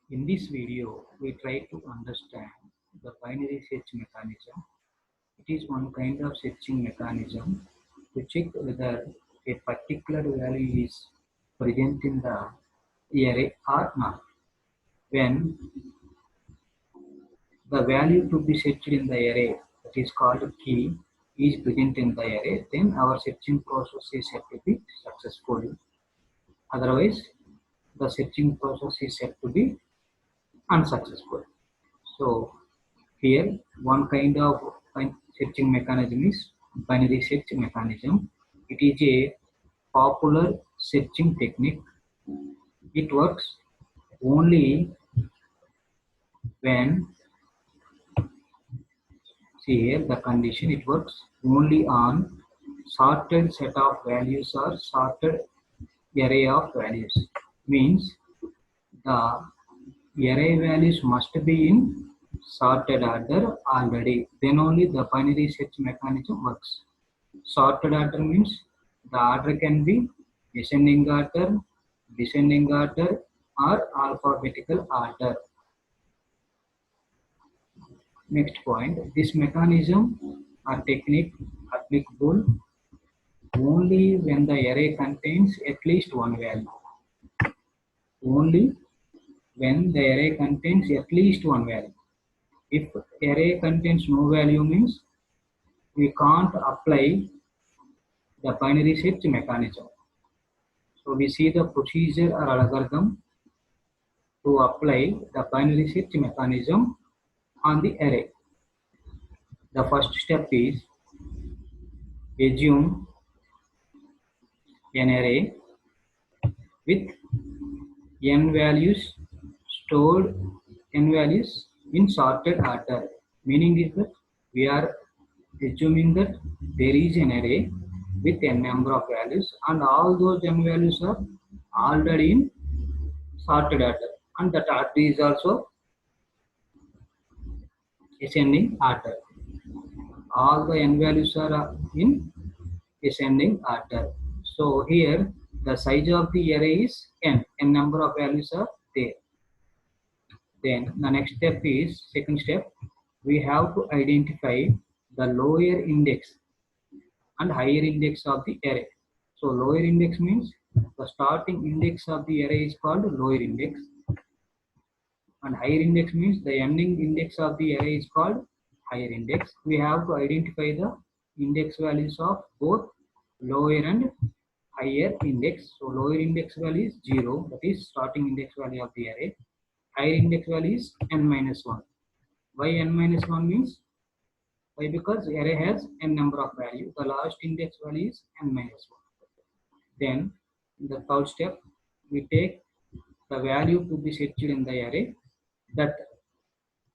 In this video, we try to understand the binary search mechanism. It is one kind of searching mechanism to check whether a particular value is present in the array or not. When the value to be searched in the array, that is called key, is present in the array, then our searching process is said to be successful. Otherwise, the searching process is said to be unsuccessful. So here one kind of searching mechanism is binary search mechanism. It is a popular searching technique. It works only when, see here the condition, it works only on sorted set of values or sorted array of values. Means the array values must be in sorted order already, then only the binary search mechanism works. Sorted order means the order can be ascending order, descending order, or alphabetical order. Next point, this mechanism or technique applicable only when the array contains at least one value. Only when the array contains at least one value. If array contains no value means we can't apply the binary search mechanism. So we see the procedure or algorithm to apply the binary search mechanism on the array. The first step is assume an array with n values stored n values in sorted order. Meaning is that we are assuming that there is an array with n number of values and all those n values are already in sorted order, and that order is also ascending order. All the n values are in ascending order. So here the size of the array is n number of values are there. Then the next step is, second step, we have to identify the lower index and higher index of the array. So lower index means the starting index of the array is called lower index, and higher index means the ending index of the array is called higher index. We have to identify the index values of both lower and higher index. So lower index value is 0, that is starting index value of the array. Higher index value is n-1. Why n-1 means? Why? Because array has n number of value. The last index value is n-1. Then in the third step, we take the value to be searched in the array. That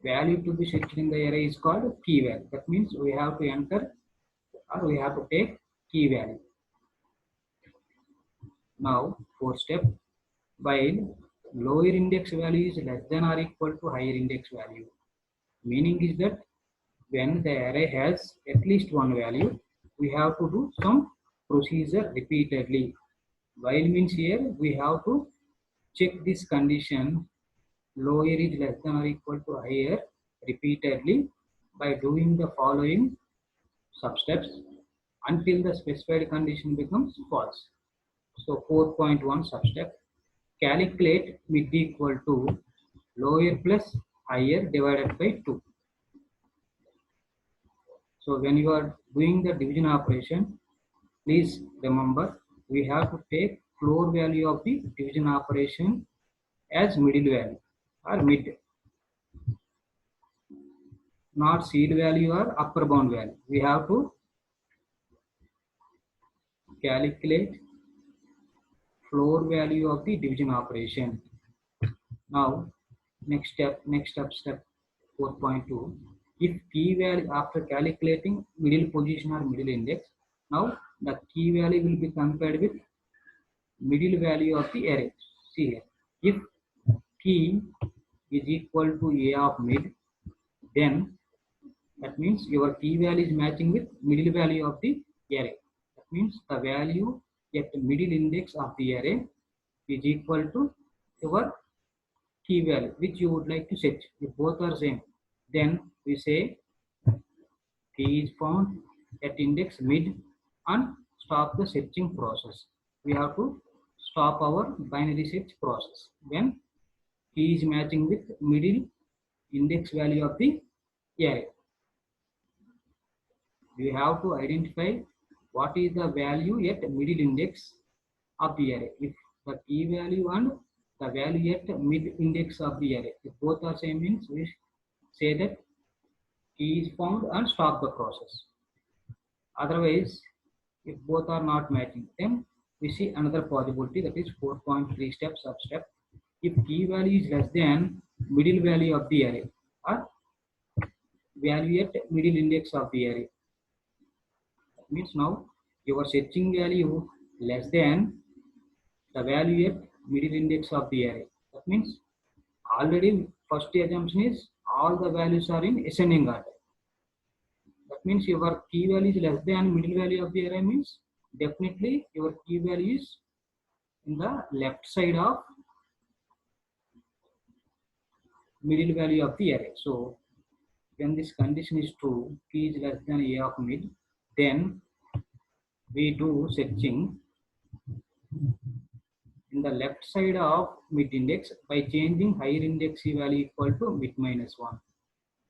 value to be searched in the array is called key value. That means we have to enter or we have to take key value. Now fourth step, while lower index value is less than or equal to higher index value, meaning is that when the array has at least one value, we have to do some procedure repeatedly. While means here we have to check this condition lower is less than or equal to higher repeatedly by doing the following substeps until the specified condition becomes false. So 4.1 substep, calculate mid equal to lower plus higher divided by 2. So when you are doing the division operation, please remember we have to take floor value of the division operation as middle value or mid, not seed value or upper bound value. We have to calculate floor value of the division operation. Now next step 4.2, if key value after calculating middle position or middle index, now the key value will be compared with middle value of the array. See here, if key is equal to a of mid, then that means your key value is matching with middle value of the array. That means the value at the middle index of the array is equal to your key value which you would like to set. If both are same, then we say key is found at index mid and stop the searching process. We have to stop our binary search process when key is matching with middle index value of the array. We have to identify what is the value at middle index of the array. If the key value and the value at mid index of the array, if both are same, means we say that key is found and stop the process. Otherwise, if both are not matching, then we see another possibility, that is 4.3 step substep. If key value is less than middle value of the array or value at middle index of the array, that means now your searching value less than the value at middle index of the array. That means already first assumption is all the values are in ascending order. That means your key value is less than middle value of the array, means definitely your key value is in the left side of middle value of the array. So when this condition is true, key is less than a of mid, then we do searching in the left side of mid index by changing higher index value equal to mid minus 1.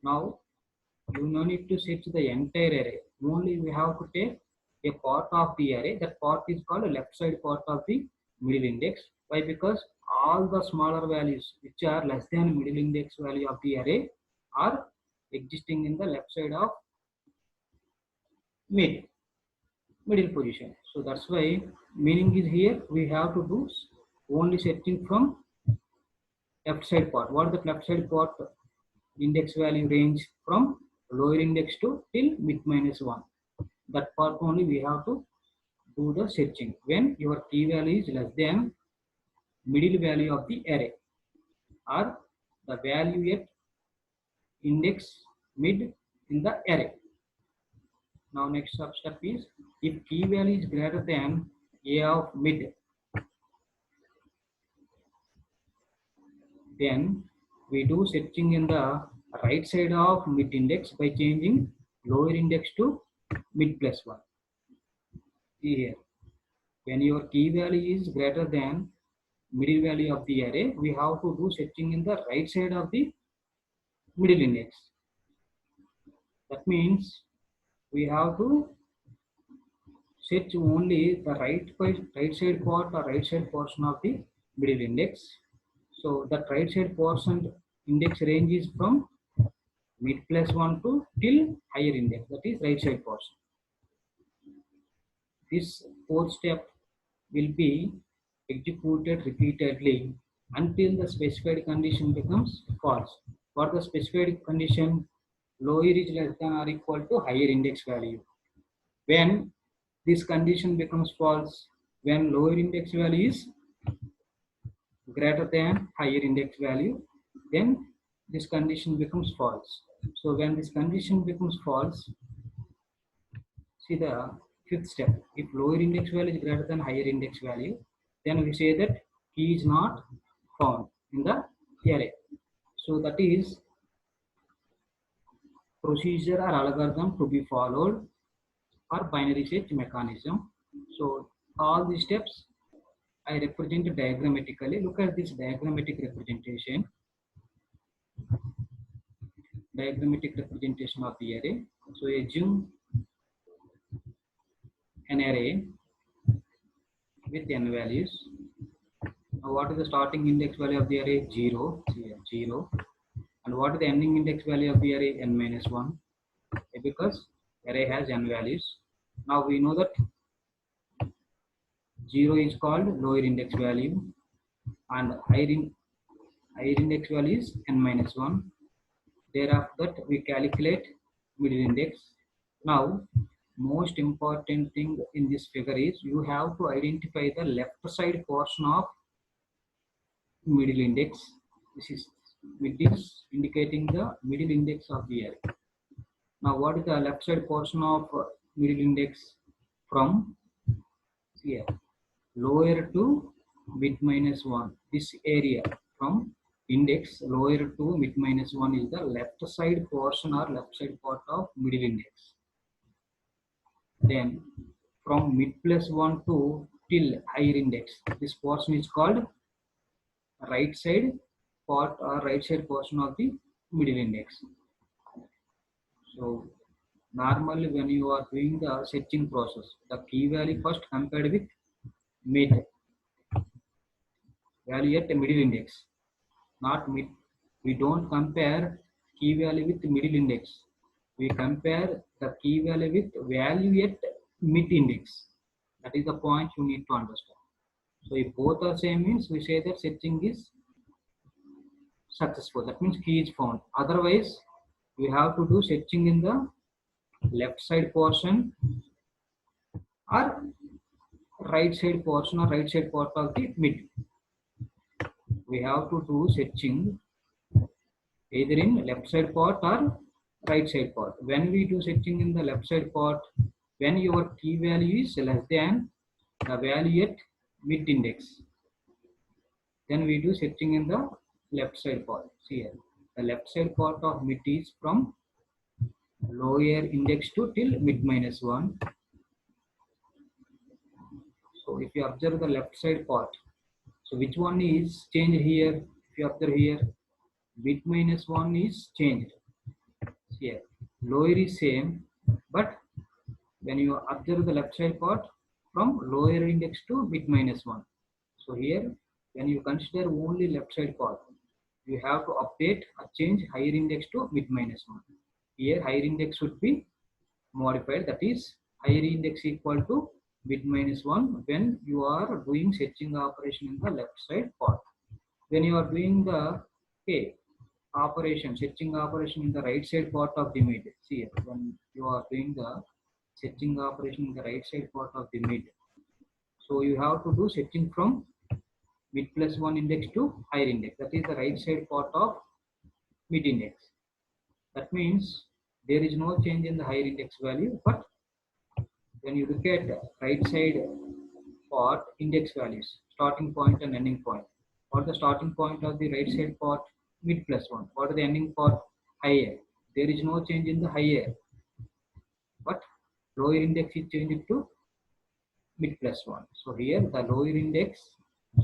Now you no need to search the entire array, only we have to take a part of the array. That part is called left side part of the middle index. Why? Because all the smaller values which are less than middle index value of the array are existing in the left side of middle position. So that's why meaning is here we have to do only searching from left side part. What the left side part? Index value range from lower index to till mid minus 1. That part only we have to do the searching when your key value is less than middle value of the array or the value at index mid in the array. Now next step is, if key value is greater than a of mid, then we do searching in the right side of mid index by changing lower index to mid plus 1. See here, when your key value is greater than middle value of the array, we have to do searching in the right side of the middle index. That means we have to search only the right side part or right side portion of the middle index. So that right side portion index range is from mid plus 1 to till higher index, that is right side portion. This fourth step will be executed repeatedly until the specified condition becomes false. For the specified condition, lower is less than or equal to higher index value. When this condition becomes false, when lower index value is greater than higher index value, then this condition becomes false. So when this condition becomes false, see the fifth step. If lower index value is greater than higher index value, then we say that key is not found in the array. So that is procedure or algorithm to be followed for binary search mechanism. So all these steps I represent diagrammatically. Look at this diagrammatic representation. Diagrammatic representation of the array. So assume an array with n values. Now what is the starting index value of the array? 0. Here, 0. And what is the ending index value of the array? n minus 1. Because array has n values. Now we know that 0 is called lower index value and higher index value is n minus 1. Thereafter that we calculate middle index. Now most important thing in this figure is you have to identify the left side portion of middle index. This is indicating the middle index of the array. Now what is the left side portion of middle index? From here lower to mid minus 1, this area from index lower to mid minus 1 is the left side portion or left side part of middle index. Then from mid plus 1 to till higher index, this portion is called right side part or right side portion of the middle index. So normally when you are doing the searching process, the key value first compared with mid value at the middle index, not mid. We don't compare key value with middle index. We compare the key value with value at mid index. That is the point you need to understand. So if both are same means we say that searching is successful. That means key is found. Otherwise, we have to do searching in the left side portion or right side portion or right side part of the mid. We have to do searching either in left side part or right side part. When we do searching in the left side part, when your key value is less than the value at mid index, then we do searching in the left side part. See here, the left side part of mid is from lower index to till mid minus 1. So if you observe the left side part, so which one is changed here? If you observe here, mid minus 1 is changed. Here, lower is same, but when you observe the left side part from lower index to mid minus 1. So here, when you consider only left side part, you have to update or change higher index to mid minus 1. Here, higher index should be modified, that is higher index equal to mid minus 1 when you are doing searching operation in the left side part. When you are doing the searching operation in the right side part of the mid, see here, when you are doing the searching operation in the right side part of the mid, so you have to do searching from mid plus 1 index to higher index, that is the right side part of mid index. That means there is no change in the higher index value, but when you look at right side part index values, starting point and ending point, what the starting point of the right side part mid plus 1, what are the ending part higher, there is no change in the higher, but lower index is changed to mid plus 1. So here the lower index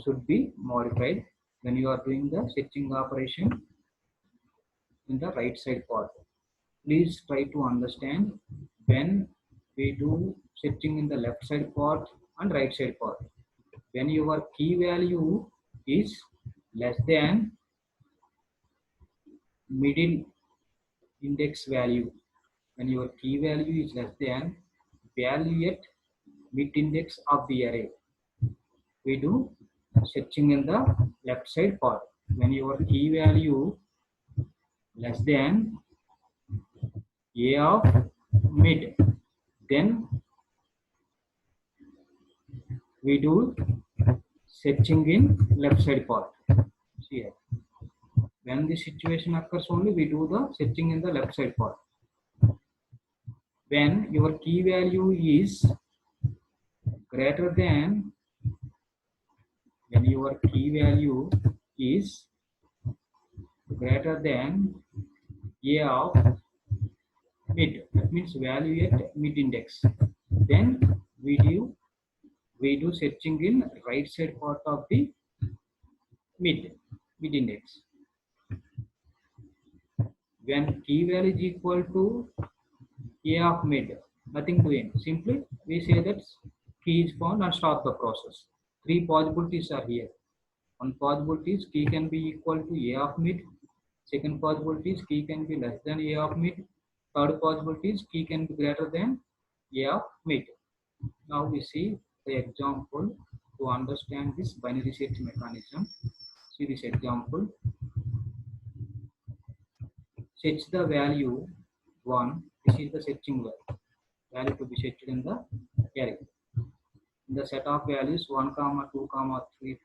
should be modified when you are doing the searching operation in the right side part. Please try to understand when we do searching in the left side part and right side part. When your key value is less than middle index value, when your key value is less than value at mid index of the array, we do searching in the left side part. When your key value less than a of mid, then we do searching in left side part. See here. When this situation occurs only, we do the searching in the left side part. When your key value is greater than, when your key value is greater than a of mid, that means value at mid index, then we do searching in right side part of the mid index. When key value is equal to a of mid, nothing doing, simply we say that key is found and stop the process. Three possibilities are here. One possibility is key can be equal to a of mid. Second possibility is key can be less than a of mid. Third possibility is key can be greater than a of mid. Now we see the example to understand this binary search mechanism. See this example. Search the value 1. This is the searching value to be searched in the array. In the set of values 1, 2, 3,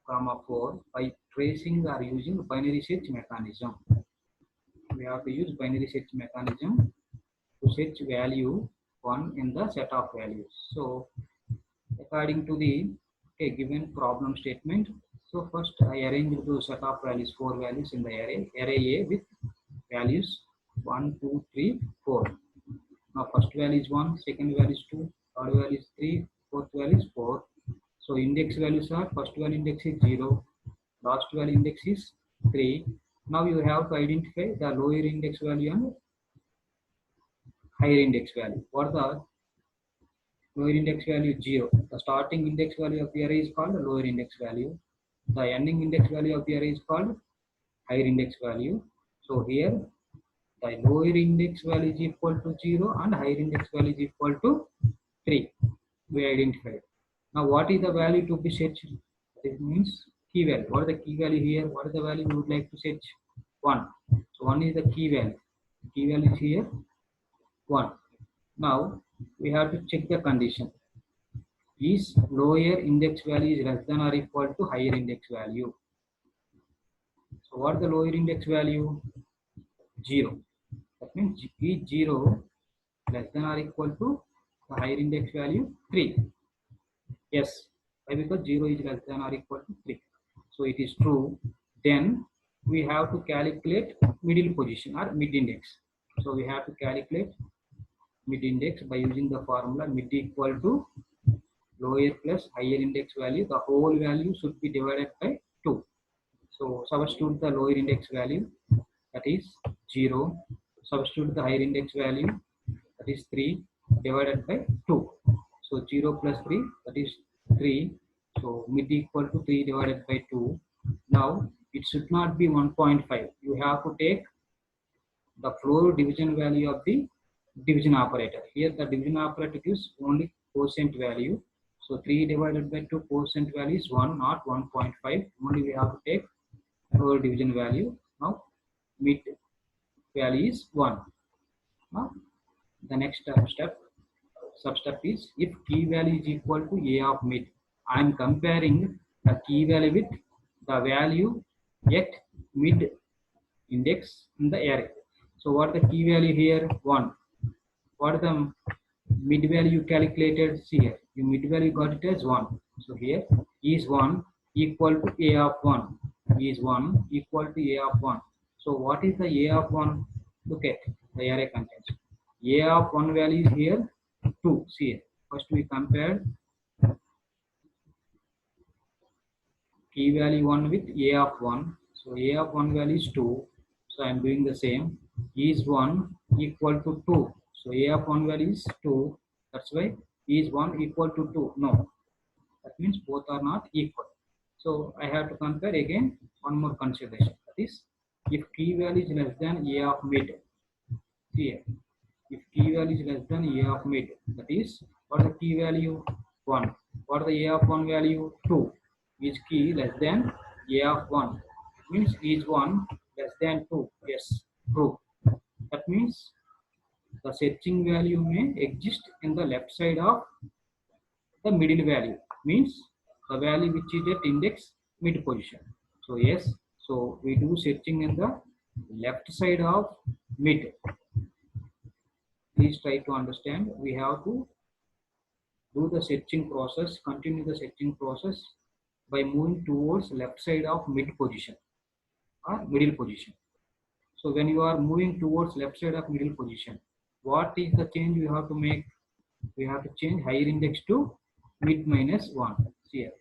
4, by tracing or using binary search mechanism. We have to use binary search mechanism to search value 1 in the set of values. So according to the given problem statement, So first I arrange the set of values, 4 values in the array A with values 1, 2, 3, 4. Now first value is 1, second value is 2, third value is 3, fourth value is 4. So index values are, first value index is 0, last value index is 3. Now you have to identify the lower index value and higher index value. For the lower index value 0, the starting index value of the array is called the lower index value. The ending index value of the array is called higher index value. So here the lower index value is equal to 0 and higher index value is equal to 3. We identified. Now what is the value to be searched? This means key value. What is the key value here? What is the value we would like to search? 1. So 1 is the key value. Key value is here 1. Now we have to check the condition. Is lower index value is less than or equal to higher index value? So what is the lower index value? 0. That means is 0 less than or equal to the higher index value 3. Yes. Why? Because 0 is less than or equal to 3. So it is true. Then we have to calculate middle position or mid index. So we have to calculate mid index by using the formula mid equal to lower plus higher index value. The whole value should be divided by 2. So substitute the lower index value, that is 0. Substitute the higher index value, that is 3, divided by 2. So 0 plus 3, that is 3. So mid equal to 3 divided by 2. Now it should not be 1.5. You have to take the floor division value of the division operator. Here the division operator gives only quotient value. So 3 divided by 2 quotient value is 1, not 1.5. Only we have to take floor division value. Now mid value is 1. Now the next substep is if key value is equal to A of mid. I am comparing the key value with the value at mid index in the array. So what is the key value here? 1. What is the mid value calculated? See here. You mid value got it as 1. So here is 1 equal to A of 1. Is 1 equal to A of 1. So what is the A of 1? Look at the array contents. A of 1 value is here 2. See here. First we compared key value 1 with A of 1. So A of 1 value is 2. So I am doing the same. Is 1 equal to 2. So A of 1 value is 2. That's why is 1 equal to 2. No. That means both are not equal. So I have to compare again one more consideration. That is if key value is less than A of mid. See here. If key value is less than A of mid. That is what is the key value? 1. What is the A of 1 value? 2. Is key less than A of 1. Means is 1 less than 2. Yes. True. That means the searching value may exist in the left side of the middle value. Means the value which is at index mid position. So yes. So we do searching in the left side of mid. Please try to understand. We have to do the searching process, continue the searching process by moving towards left side of mid position or middle position. So when you are moving towards left side of middle position, what is the change you have to make? We have to change higher index to mid minus 1. See here,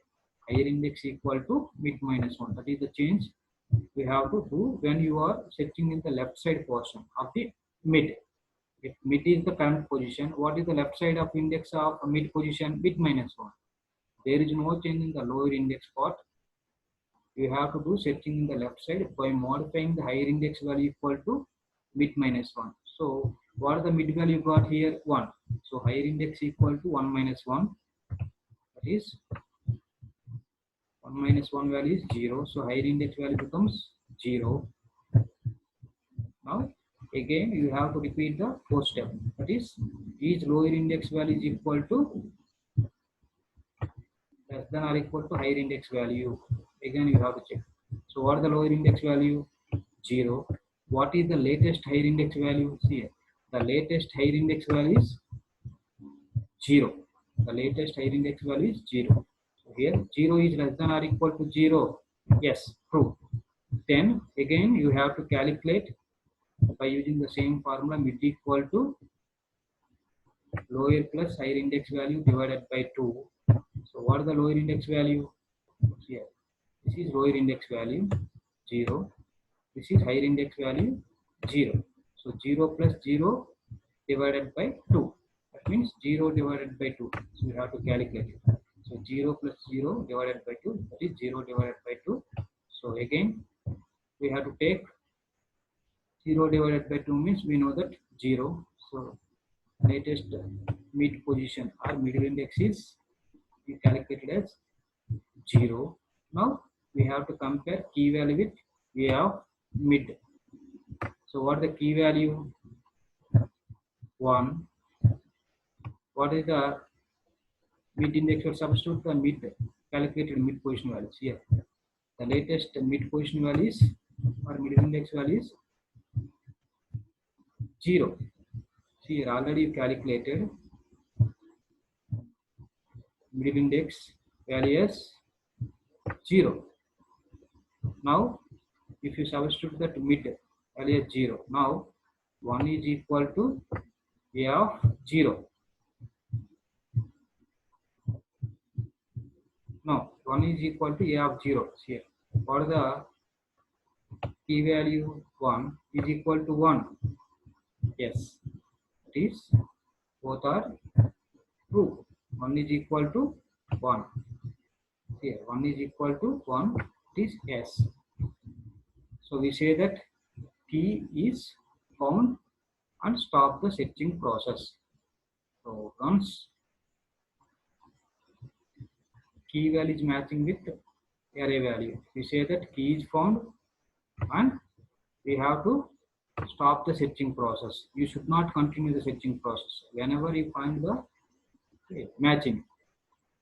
higher index equal to mid minus 1. That is the change we have to do when you are searching in the left side portion of the mid. If mid is the current position, what is the left side of index of mid position? Mid minus 1. There is no change in the lower index part. You have to do searching in the left side by modifying the higher index value equal to mid minus 1. So what is the mid value got here? 1. So higher index equal to 1 minus 1. That is 1 minus 1 value is 0. So higher index value becomes 0. Now again you have to repeat the fourth step. That is lower index value is equal to less than or equal to higher index value. Again you have to check. So what is the lower index value? 0. What is the latest higher index value? See here. The latest higher index value is 0. The latest higher index value is 0. So here 0 is less than or equal to 0. Yes, true. Then again you have to calculate by using the same formula, mid equal to lower plus higher index value divided by 2. So what is the lower index value? Here, this is lower index value 0. This is higher index value 0. So 0 plus 0 divided by 2. That means 0 divided by 2. So you have to calculate it. So 0 plus 0 divided by 2, that is 0 divided by 2. So again we have to take 0 divided by 2 means we know that 0. So latest mid position or middle index is we calculated as 0. Now we have to compare key value with A of mid. So what is the key value? 1. What is the mid index? Or substitute the mid calculated mid position values here. The latest mid position values or middle index values 0. See here already you calculated middle index value as 0. Now if you substitute that mid value as 0, now 1 is equal to A of 0. No, 1 is equal to A of 0 here. For the key value 1 is equal to 1. Yes, it is both are true. 1 is equal to 1. Here 1 is equal to 1. It is yes. So we say that key is found and stop the searching process. So once key value is matching with array value, we say that key is found and we have to stop the searching process. You should not continue the searching process. Whenever you find the matching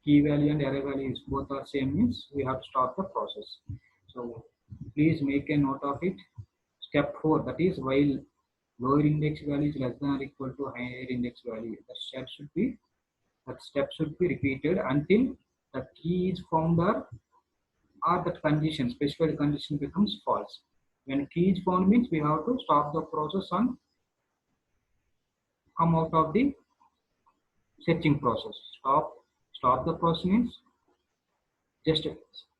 key value and array values both are same means we have to stop the process. So please make a note of it. Step 4, that is while lower index value is less than or equal to higher index value, that step should be repeated until the key is found or that condition, specified condition becomes false. When key is found means we have to stop the process and come out of the searching process. Stop the process means just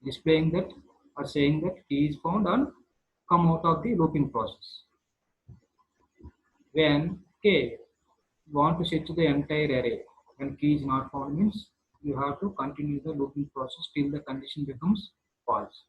displaying that or saying that key is found and come out of the looping process. When want to search the entire array, when key is not found means you have to continue the looping process till the condition becomes false.